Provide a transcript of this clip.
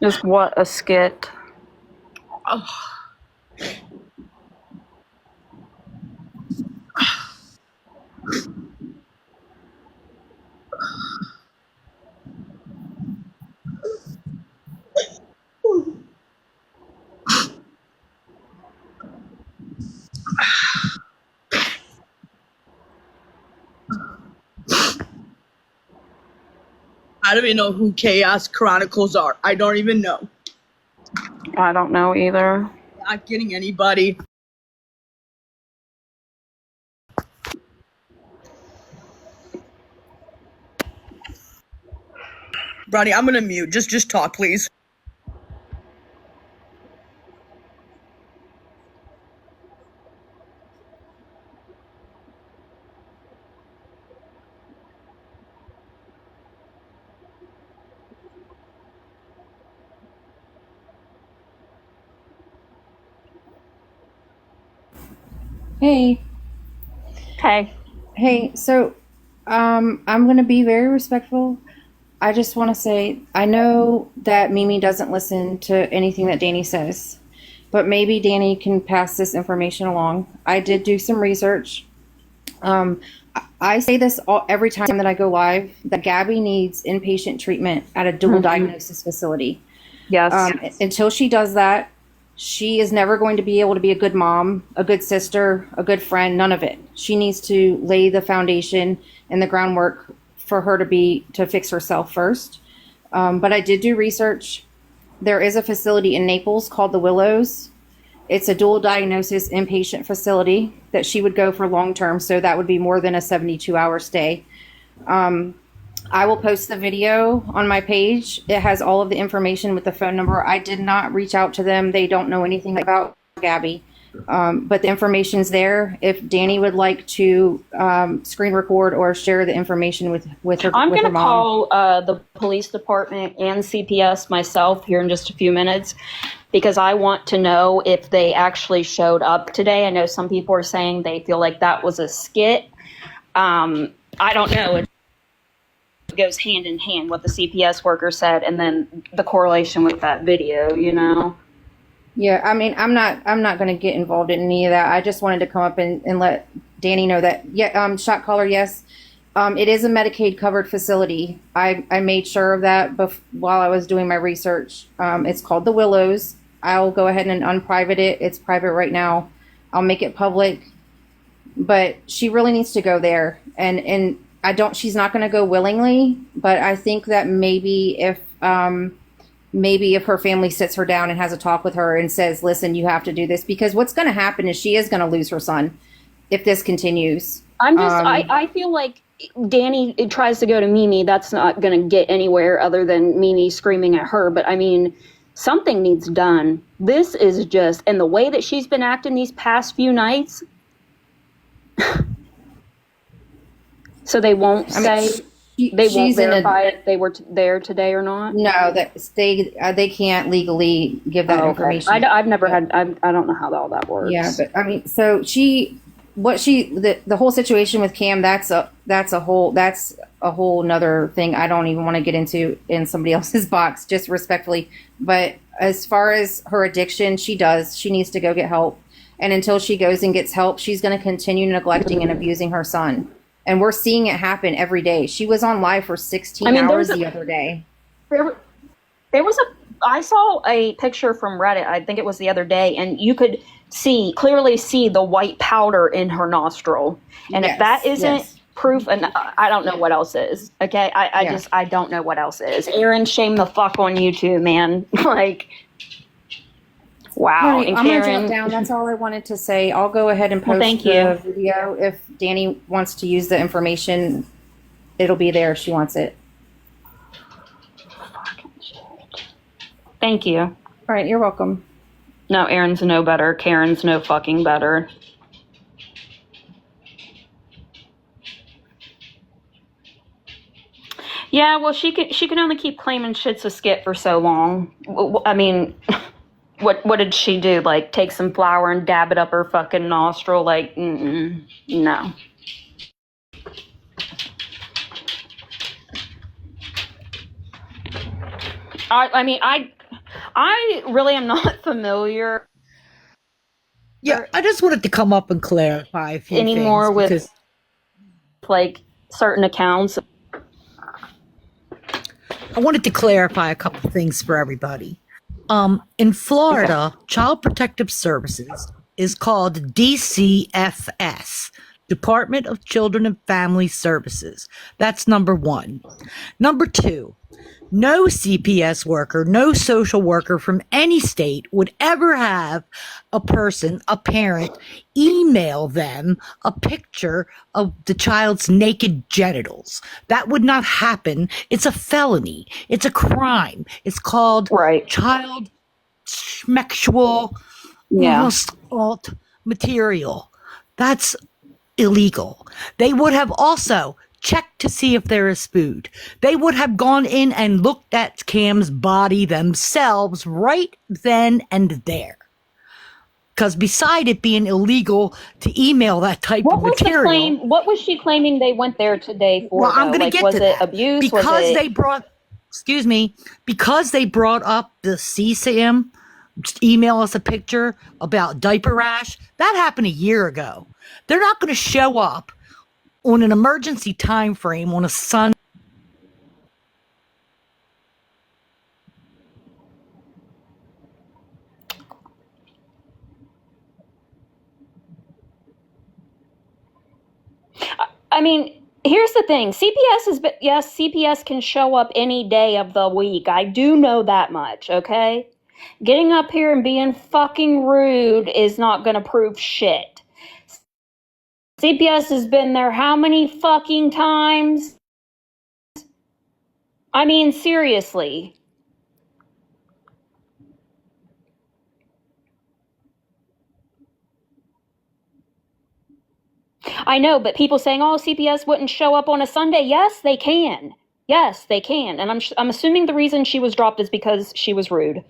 Just what a skit. Oh. I don't even know who Chaos Chronicles are. I don't even know. I don't know either. Not getting anybody. Ronnie, I'm gonna mute. Just talk, please. Hey. Hey. So, I'm going to be very respectful. I just want to say, I know that Mimi doesn't listen to anything that Dani says, but maybe Dani can pass this information along. I did do some research. I say this every time that I go live, that Gabby needs inpatient treatment at a dual diagnosis facility. Yes. Until she does that, she is never going to be able to be a good mom, a good sister, a good friend, none of it. She needs to lay the foundation and the groundwork for her to fix herself first. But I did do research. There is a facility in Naples called the Willows. It's a dual diagnosis inpatient facility that she would go for long term. So that would be more than a 72-hour stay. I will post the video on my page. It has all of the information with the phone number. I did not reach out to them. They don't know anything about Gabby. But the information's there. If Dani would like to screen record or share the information with her, I'm going to mom. call the police department and CPS myself here in just a few minutes, because I want to know if they actually showed up today. I know some people are saying they feel like that was a skit. I don't know. It goes hand in hand what the CPS worker said and then the correlation with that video, you know? Yeah, I mean, I'm not going to get involved in any of that. I just wanted to come up and let Dani know that, shot caller, yes. It is a Medicaid covered facility. I made sure of that while I was doing my research. It's called the Willows. I'll go ahead and unprivate it. It's private right now. I'll make it public. But she really needs to go there. And she's not going to go willingly, but I think that maybe if her family sits her down and has a talk with her and says, listen, you have to do this, because what's going to happen is she is going to lose her son if this continues. I feel like Dani tries to go to Mimi. That's not going to get anywhere other than Mimi screaming at her. But I mean, something needs done. This is just, and the way that she's been acting these past few nights. So they won't they won't verify if they were there today or not? No, that they can't legally give that information. I've never had, I don't know how all that works. Yeah, but I mean, so the whole situation with Cam, that's a whole nother thing I don't even want to get into in somebody else's box, just respectfully. But as far as her addiction, she needs to go get help. And until she goes and gets help, she's going to continue neglecting and abusing her son. And we're seeing it happen every day. She was on live for 16 hours the other day. I saw a picture from Reddit, I think it was the other day, and you could clearly see the white powder in her nostril. And if that isn't proof, and I don't know what else is. Okay, I don't know what else is. Aaron, shame the fuck on you too, man. Like, wow. Right, and I'm Karen, gonna drop down. That's all I wanted to say. I'll go ahead and post the video. If Dani wants to use the information, it'll be there if she wants it. Thank you. All right, you're welcome. No, Aaron's no better. Karen's no fucking better. Yeah, well, she can only keep claiming shit's a skit for so long. I mean, what did she do? Like, take some flour and dab it up her fucking nostril? Like, no. I I really am not familiar Yeah, I just wanted to come up and clarify a few anymore things with because like certain accounts. I wanted to clarify a couple things for everybody. In Florida, Child Protective Services is called DCFS, Department of Children and Family Services. That's number one. Number two, no CPS worker, no social worker from any state would ever have a person, a parent, email them a picture of the child's naked genitals. That would not happen. It's a felony. It's a crime. It's called Right. child sexual Yeah. assault material. That's illegal. They would have also checked to see if there is food. They would have gone in and looked at Cam's body themselves right then and there. Because beside it being illegal to email that type What of was the material, claim? What was she claiming they went there today for? well, I'm though? going to Like, get was to it that. abuse? Because was it? they brought, excuse me, because they brought up the CSAM, email us a picture about diaper rash. That happened a year ago. They're not going to show up on an emergency time frame on a Sunday. I mean, here's the thing. CPS is, yes, CPS can show up any day of the week. I do know that much, okay? Getting up here and being fucking rude is not going to prove shit. CPS has been there how many fucking times? I mean, seriously. I know, but people saying, "Oh, CPS wouldn't show up on a Sunday." Yes, they can. Yes, they can. And I'm assuming the reason she was dropped is because she was rude.